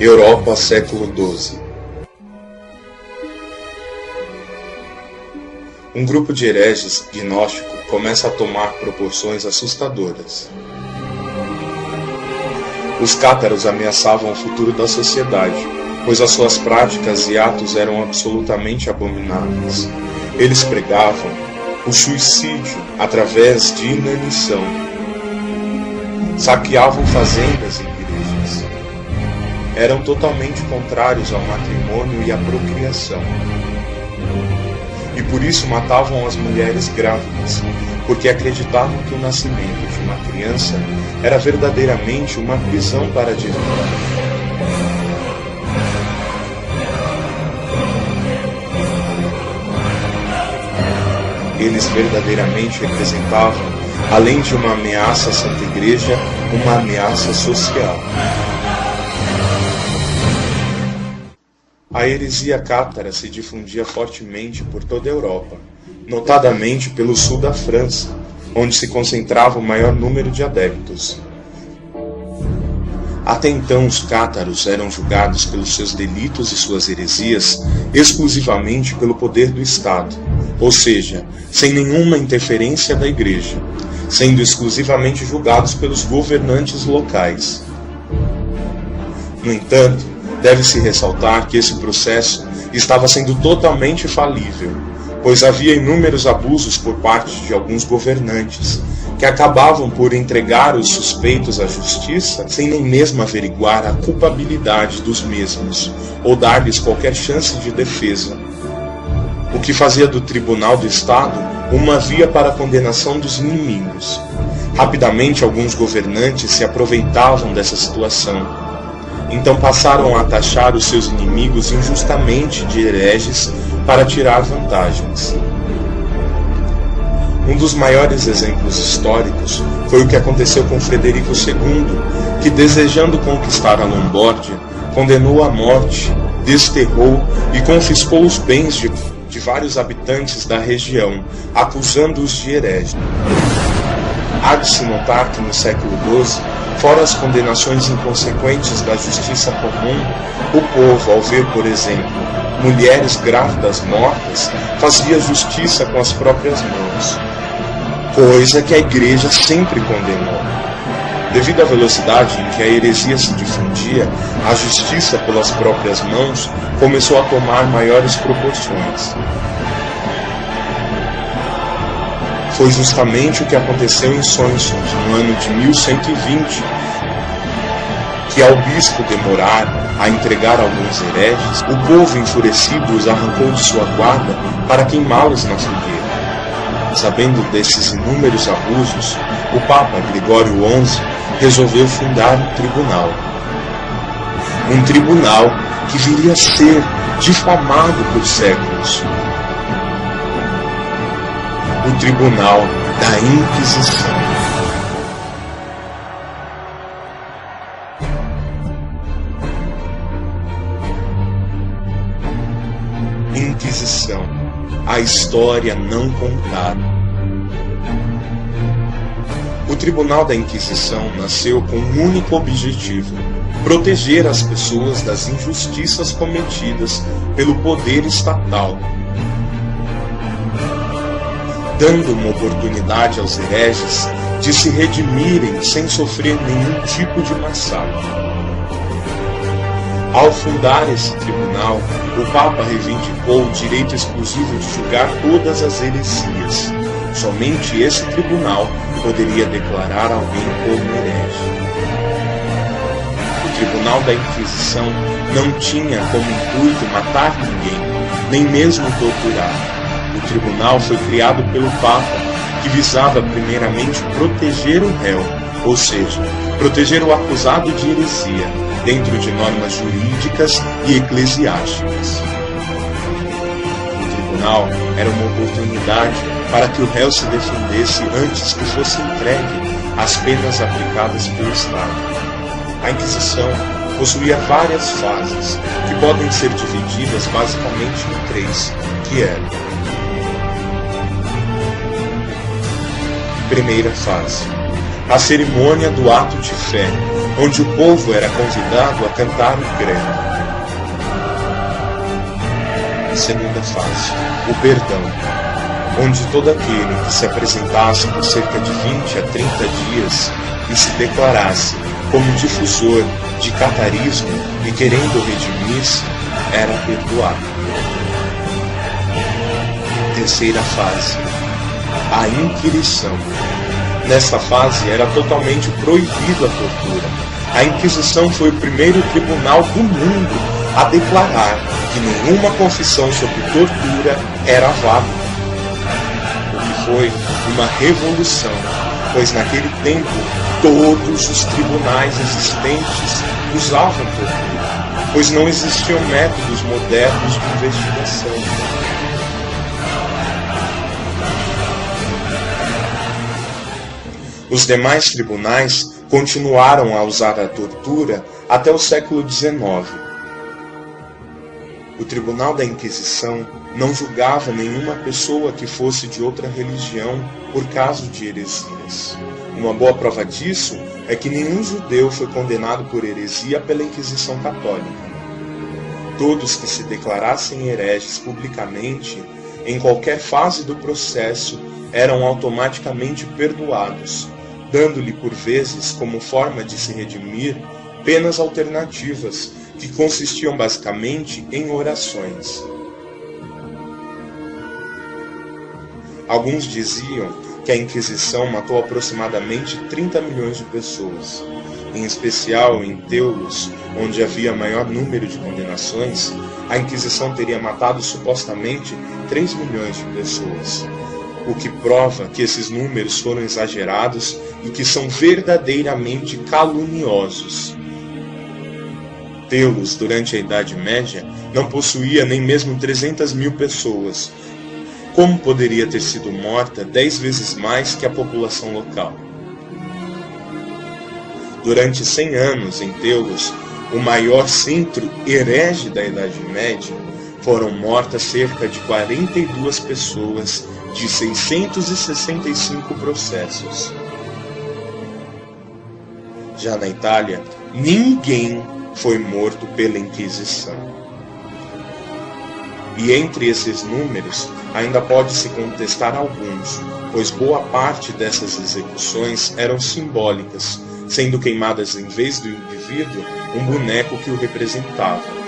Europa, século XII. Um grupo de hereges gnóstico começa a tomar proporções assustadoras. Os cátaros ameaçavam o futuro da sociedade, pois as suas práticas e atos eram absolutamente abomináveis. Eles pregavam o suicídio através de inanição. Saqueavam fazendas e igrejas. Eram totalmente contrários ao matrimônio e à procriação. E por isso matavam as mulheres grávidas, porque acreditavam que o nascimento de uma criança era verdadeiramente uma prisão para a divindade. Eles verdadeiramente representavam, além de uma ameaça à Santa Igreja, uma ameaça social. A heresia cátara se difundia fortemente por toda a Europa, notadamente pelo sul da França, onde se concentrava o maior número de adeptos. Até então, os cátaros eram julgados pelos seus delitos e suas heresias exclusivamente pelo poder do Estado, ou seja, sem nenhuma interferência da Igreja, sendo exclusivamente julgados pelos governantes locais. No entanto, deve-se ressaltar que esse processo estava sendo totalmente falível, pois havia inúmeros abusos por parte de alguns governantes, que acabavam por entregar os suspeitos à justiça sem nem mesmo averiguar a culpabilidade dos mesmos, ou dar-lhes qualquer chance de defesa. O que fazia do Tribunal do Estado uma via para a condenação dos inimigos. Rapidamente, alguns governantes se aproveitavam dessa situação. Então passaram a taxar os seus inimigos injustamente de hereges para tirar vantagens. Um dos maiores exemplos históricos foi o que aconteceu com Frederico II, que, desejando conquistar a Lombardia, condenou à morte, desterrou e confiscou os bens de vários habitantes da região, acusando-os de hereges. Há de se notar que no século XII, fora as condenações inconsequentes da justiça comum, o povo, ao ver, por exemplo, mulheres grávidas mortas, fazia justiça com as próprias mãos, coisa que a Igreja sempre condenou. Devido à velocidade em que a heresia se difundia, a justiça pelas próprias mãos começou a tomar maiores proporções. Foi justamente o que aconteceu em Soissons, no ano de 1120, que ao bispo demorar a entregar alguns hereges, o povo enfurecido os arrancou de sua guarda para queimá-los na fogueira. Sabendo desses inúmeros abusos, o Papa Gregório XI resolveu fundar um tribunal. Um tribunal que viria a ser difamado por séculos. O Tribunal da Inquisição. Inquisição, a história não contada. O Tribunal da Inquisição nasceu com um único objetivo: proteger as pessoas das injustiças cometidas pelo poder estatal, dando uma oportunidade aos hereges de se redimirem sem sofrer nenhum tipo de massacre. Ao fundar esse tribunal, o Papa reivindicou o direito exclusivo de julgar todas as heresias. Somente esse tribunal poderia declarar alguém como herege. O Tribunal da Inquisição não tinha como intuito matar ninguém, nem mesmo torturar. O tribunal foi criado pelo Papa, que visava primeiramente proteger o réu, ou seja, proteger o acusado de heresia, dentro de normas jurídicas e eclesiásticas. O tribunal era uma oportunidade para que o réu se defendesse antes que fosse entregue às penas aplicadas pelo Estado. A Inquisição possuía várias fases, que podem ser divididas basicamente em três, que eram: primeira fase, a cerimônia do ato de fé, onde o povo era convidado a cantar o credo. Segunda fase, o perdão, onde todo aquele que se apresentasse por cerca de 20 a 30 dias e se declarasse como difusor de catarismo e querendo redimir-se, era perdoado. Terceira fase, a inquirição. Nesta fase era totalmente proibida a tortura. A Inquisição foi o primeiro tribunal do mundo a declarar que nenhuma confissão sobre tortura era válida. O que foi uma revolução, pois naquele tempo todos os tribunais existentes usavam tortura, pois não existiam métodos modernos de investigação. Os demais tribunais continuaram a usar a tortura até o século XIX. O Tribunal da Inquisição não julgava nenhuma pessoa que fosse de outra religião por caso de heresias. Uma boa prova disso é que nenhum judeu foi condenado por heresia pela Inquisição Católica. Todos que se declarassem hereges publicamente, em qualquer fase do processo, eram automaticamente perdoados, dando-lhe por vezes, como forma de se redimir, penas alternativas, que consistiam basicamente em orações. Alguns diziam que a Inquisição matou aproximadamente 30 milhões de pessoas, em especial em Teulos, onde havia maior número de condenações. A Inquisição teria matado supostamente 3 milhões de pessoas, o que prova que esses números foram exagerados e que são verdadeiramente caluniosos. Teulos, durante a Idade Média, não possuía nem mesmo 300 mil pessoas. Como poderia ter sido morta 10 vezes mais que a população local? Durante 100 anos, em Teulos, o maior centro herege da Idade Média, foram mortas cerca de 42 pessoas de 665 processos. Já na Itália, ninguém foi morto pela Inquisição. E entre esses números, ainda pode-se contestar alguns, pois boa parte dessas execuções eram simbólicas, sendo queimadas em vez do indivíduo um boneco que o representava.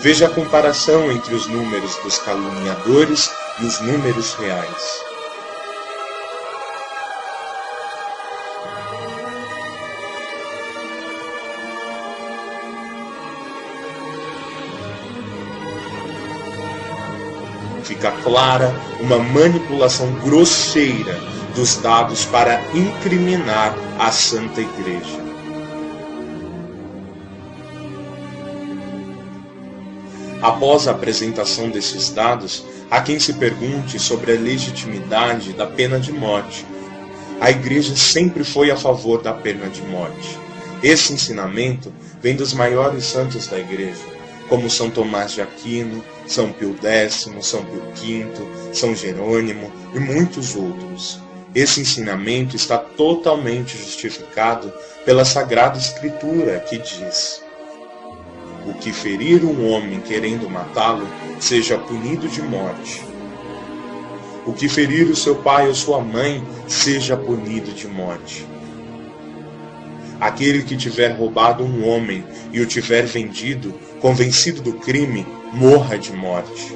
Veja a comparação entre os números dos caluniadores e os números reais. Fica clara uma manipulação grosseira dos dados para incriminar a Santa Igreja. Após a apresentação desses dados, há quem se pergunte sobre a legitimidade da pena de morte. A Igreja sempre foi a favor da pena de morte. Esse ensinamento vem dos maiores santos da Igreja, como São Tomás de Aquino, São Pio X, São Pio V, São Jerônimo e muitos outros. Esse ensinamento está totalmente justificado pela Sagrada Escritura, que diz: o que ferir um homem querendo matá-lo, seja punido de morte. O que ferir o seu pai ou sua mãe, seja punido de morte. Aquele que tiver roubado um homem e o tiver vendido, convencido do crime, morra de morte.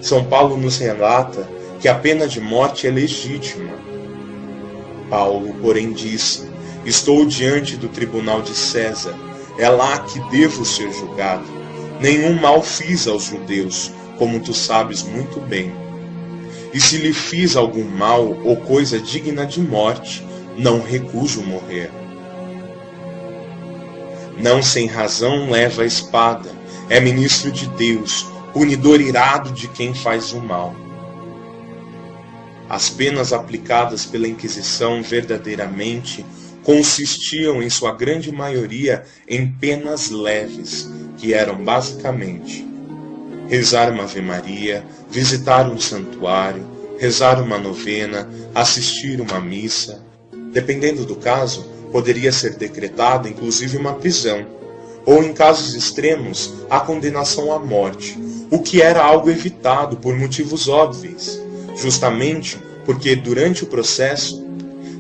São Paulo nos relata que a pena de morte é legítima. Paulo, porém, disse: estou diante do tribunal de César, é lá que devo ser julgado. Nenhum mal fiz aos judeus, como tu sabes muito bem. E se lhe fiz algum mal ou coisa digna de morte, não recuso morrer. Não sem razão leva a espada, é ministro de Deus, punidor irado de quem faz o mal. As penas aplicadas pela Inquisição verdadeiramente consistiam em sua grande maioria em penas leves, que eram basicamente rezar uma Ave Maria, visitar um santuário, rezar uma novena, assistir uma missa. Dependendo do caso, poderia ser decretada inclusive uma prisão, ou em casos extremos, a condenação à morte, o que era algo evitado por motivos óbvios, justamente porque durante o processo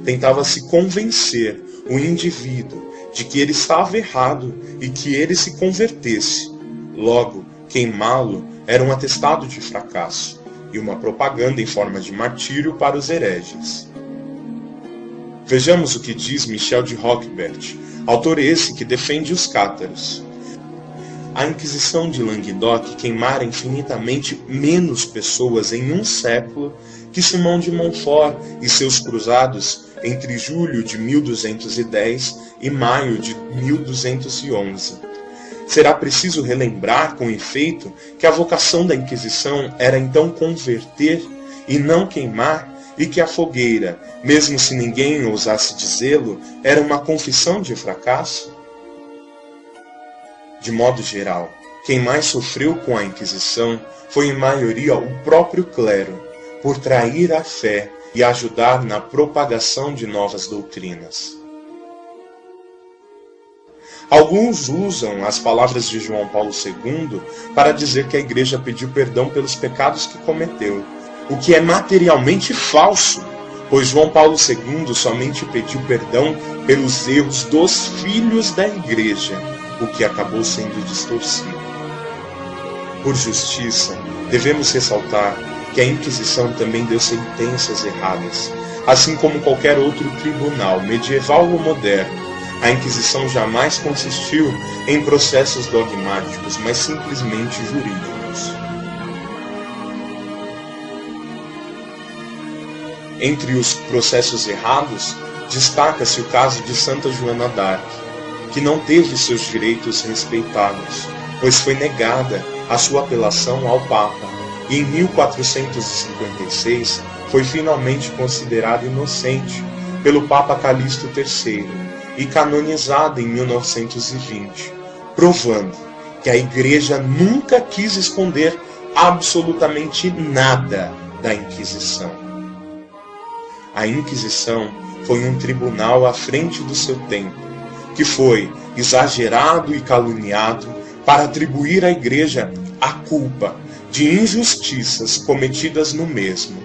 tentava-se convencer o indivíduo de que ele estava errado e que ele se convertesse. Logo, queimá-lo era um atestado de fracasso e uma propaganda em forma de martírio para os hereges. Vejamos o que diz Michel de Roquebert, autor esse que defende os cátaros. A Inquisição de Languedoc queimara infinitamente menos pessoas em um século que Simão de Montfort e seus cruzados entre julho de 1210 e maio de 1211. Será preciso relembrar, com efeito, que a vocação da Inquisição era então converter e não queimar, e que a fogueira, mesmo se ninguém ousasse dizê-lo, era uma confissão de fracasso? De modo geral, quem mais sofreu com a Inquisição foi em maioria o próprio clero, por trair a fé e ajudar na propagação de novas doutrinas. Alguns usam as palavras de João Paulo II para dizer que a Igreja pediu perdão pelos pecados que cometeu, o que é materialmente falso, pois João Paulo II somente pediu perdão pelos erros dos filhos da Igreja, o que acabou sendo distorcido. Por justiça, devemos ressaltar que a Inquisição também deu sentenças erradas, assim como qualquer outro tribunal, medieval ou moderno. A Inquisição jamais consistiu em processos dogmáticos, mas simplesmente jurídicos. Entre os processos errados, destaca-se o caso de Santa Joana d'Arc, que não teve seus direitos respeitados, pois foi negada a sua apelação ao Papa, e em 1456 foi finalmente considerada inocente pelo Papa Calixto III e canonizada em 1920, provando que a Igreja nunca quis esconder absolutamente nada da Inquisição. A Inquisição foi um tribunal à frente do seu tempo, que foi exagerado e caluniado para atribuir à Igreja a culpa de injustiças cometidas no mesmo.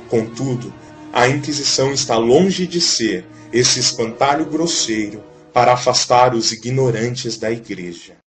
Contudo, a Inquisição está longe de ser esse espantalho grosseiro para afastar os ignorantes da Igreja.